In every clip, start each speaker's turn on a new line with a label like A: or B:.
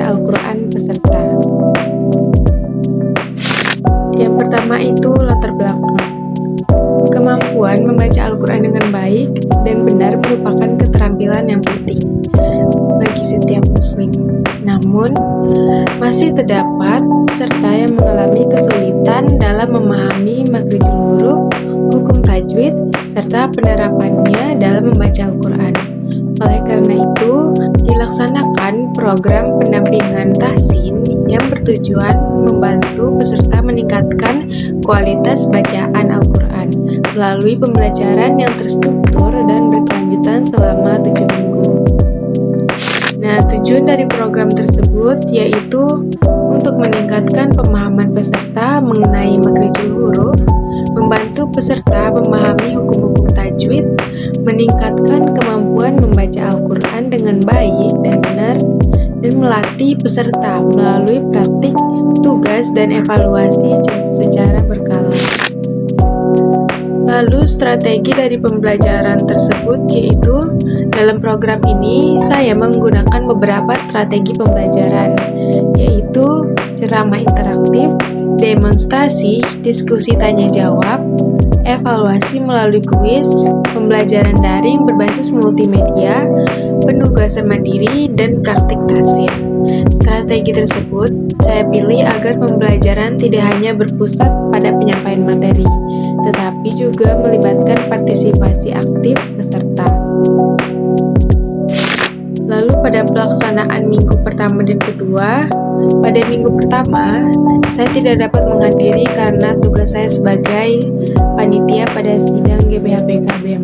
A: membaca Al-Quran peserta. Yang pertama itu latar belakang. Kemampuan membaca Al-Quran dengan baik dan benar merupakan keterampilan yang penting bagi setiap muslim. Namun, masih terdapat peserta yang mengalami kesulitan dalam memahami makhrijul huruf, hukum tajwid, serta penerapannya dalam membaca Al-Quran. Oleh karena itu, dilaksanakan program pendampingan tahsin yang bertujuan membantu peserta meningkatkan kualitas bacaan Al-Quran melalui pembelajaran yang terstruktur dan berkelanjutan selama 7 minggu. Nah, tujuan dari program tersebut yaitu untuk meningkatkan pemahaman peserta mengenai makhrijul huruf, membantu peserta memahami hukum-hukum tajwid, meningkatkan kemampuan membaca Al-Quran dengan baik dan benar, dan melatih peserta melalui praktik, tugas, dan evaluasi secara berkala. Lalu strategi dari pembelajaran tersebut yaitu dalam program ini saya menggunakan beberapa strategi pembelajaran yaitu ceramah interaktif, demonstrasi, diskusi tanya jawab, evaluasi melalui kuis, pembelajaran daring berbasis multimedia, penugasan mandiri, dan praktik tahsin. Strategi tersebut saya pilih agar pembelajaran tidak hanya berpusat pada penyampaian materi, tetapi juga melibatkan partisipasi aktif peserta. Lalu pada pelaksanaan minggu pertama dan kedua, pada minggu pertama, saya tidak dapat menghadiri karena tugas saya sebagai panitia pada sidang GBHPK-BEM.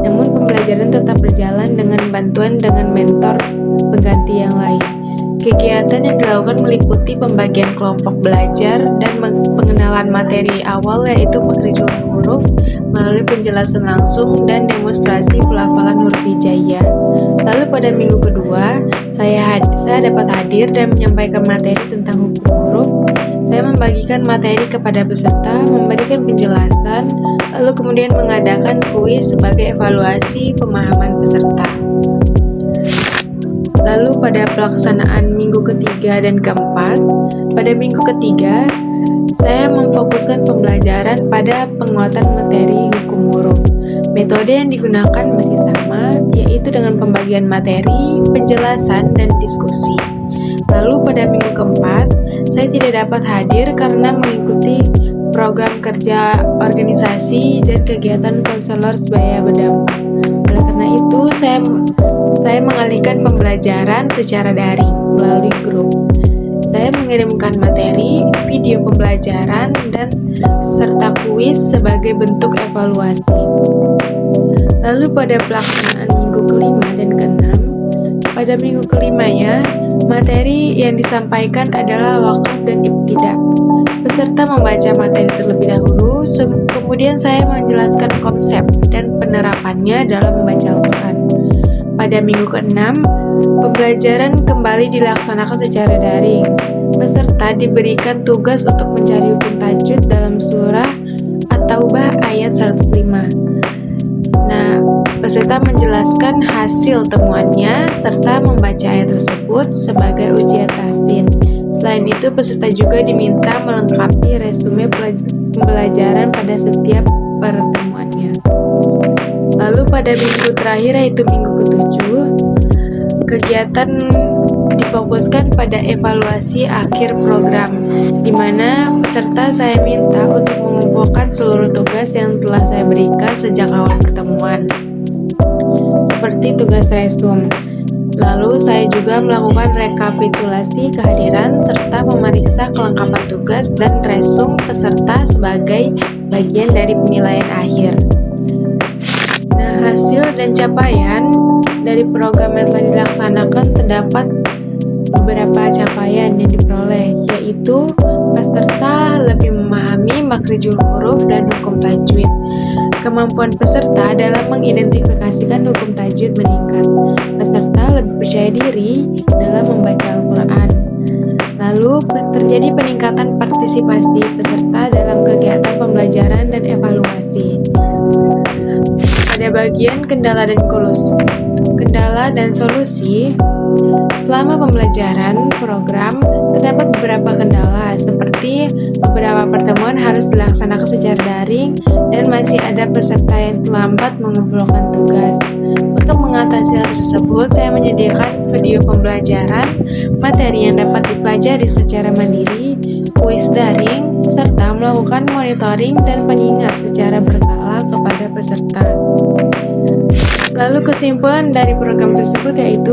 A: Namun pembelajaran tetap berjalan dengan bantuan dengan mentor pengganti yang lain. Kegiatan yang dilakukan meliputi pembagian kelompok belajar dan pengenalan materi awal yaitu makhrijul huruf melalui penjelasan langsung dan demonstrasi pelafalan huruf hijaiyah. Lalu pada minggu kedua, saya dapat hadir dan menyampaikan materi tentang hukum huruf. Saya membagikan materi kepada peserta, memberikan penjelasan, lalu kemudian mengadakan kuis sebagai evaluasi pemahaman peserta. Lalu pada pelaksanaan minggu ketiga dan keempat, pada minggu ketiga, saya memfokuskan pembelajaran pada penguatan materi hukum huruf. Metode yang digunakan masih sama, yaitu dengan pembagian materi, penjelasan, dan diskusi. Lalu pada minggu keempat, saya tidak dapat hadir karena mengikuti program kerja organisasi dan kegiatan konselor sebaya berdampak. Oleh karena itu, saya mengalihkan pembelajaran secara daring melalui grup. Saya mengirimkan materi, video pembelajaran, dan serta kuis sebagai bentuk evaluasi. Lalu pada pelaksanaan minggu kelima dan keenam, pada minggu kelimanya, materi yang disampaikan adalah wakaf dan ibtidah. Peserta membaca materi terlebih dahulu, kemudian saya menjelaskan konsep dan penerapannya dalam membaca Al-Quran. Pada minggu ke-6, pembelajaran kembali dilaksanakan secara daring. Peserta diberikan tugas untuk mencari hukum tajwid dalam surah At-Taubah ayat 105. Nah, peserta menjelaskan hasil temuannya serta membaca ayat tersebut sebagai ujian tahsin. Selain itu, peserta juga diminta melengkapi resume pembelajaran pada setiap pertemuannya. Lalu pada minggu terakhir yaitu minggu ke-7, kegiatan difokuskan pada evaluasi akhir program, di mana peserta saya minta untuk mengumpulkan seluruh tugas yang telah saya berikan sejak awal pertemuan, seperti tugas resum. Lalu saya juga melakukan rekapitulasi kehadiran serta memeriksa kelengkapan tugas dan resum peserta sebagai bagian dari penilaian akhir. Nah, hasil dan capaian dari program yang telah dilaksanakan terdapat beberapa capaian yang diperoleh, yaitu peserta lebih memahami makhrijul huruf dan hukum tajwid. Kemampuan peserta dalam mengidentifikasikan hukum tajwid meningkat. Peserta lebih percaya diri dalam membaca Al-Quran. Lalu terjadi peningkatan partisipasi peserta dalam kegiatan pembelajaran dan evaluasi. pada bagian kendala dan solusi. Selama pembelajaran program, terdapat beberapa kendala seperti beberapa pertemuan harus dilaksanakan secara daring dan masih ada peserta yang terlambat mengumpulkan tugas. Untuk mengatasi hal tersebut, saya menyediakan video pembelajaran, materi yang dapat dipelajari secara mandiri, kuis daring, serta melakukan monitoring dan pengingat secara berkala kepada peserta. Lalu kesimpulan dari program tersebut yaitu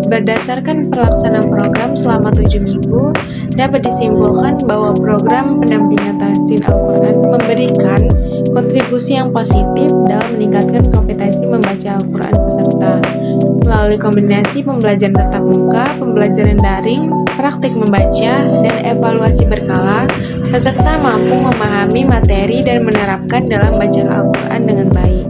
A: berdasarkan pelaksanaan program selama 7 minggu dapat disimpulkan bahwa program pendampingan tahsin Al-Quran memberikan kontribusi yang positif dalam meningkatkan kompetensi membaca Al-Quran peserta. Melalui kombinasi pembelajaran tatap muka, pembelajaran daring, praktik membaca, dan evaluasi berkala, peserta mampu memahami materi dan menerapkan dalam bacaan Al-Quran dengan baik.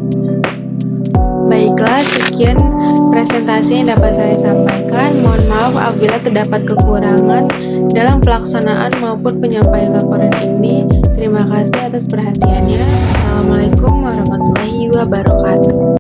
A: Baiklah, sekian presentasi yang dapat saya sampaikan. Mohon maaf apabila terdapat kekurangan dalam pelaksanaan maupun penyampaian laporan ini. Terima kasih atas perhatiannya. Assalamualaikum warahmatullahi wabarakatuh.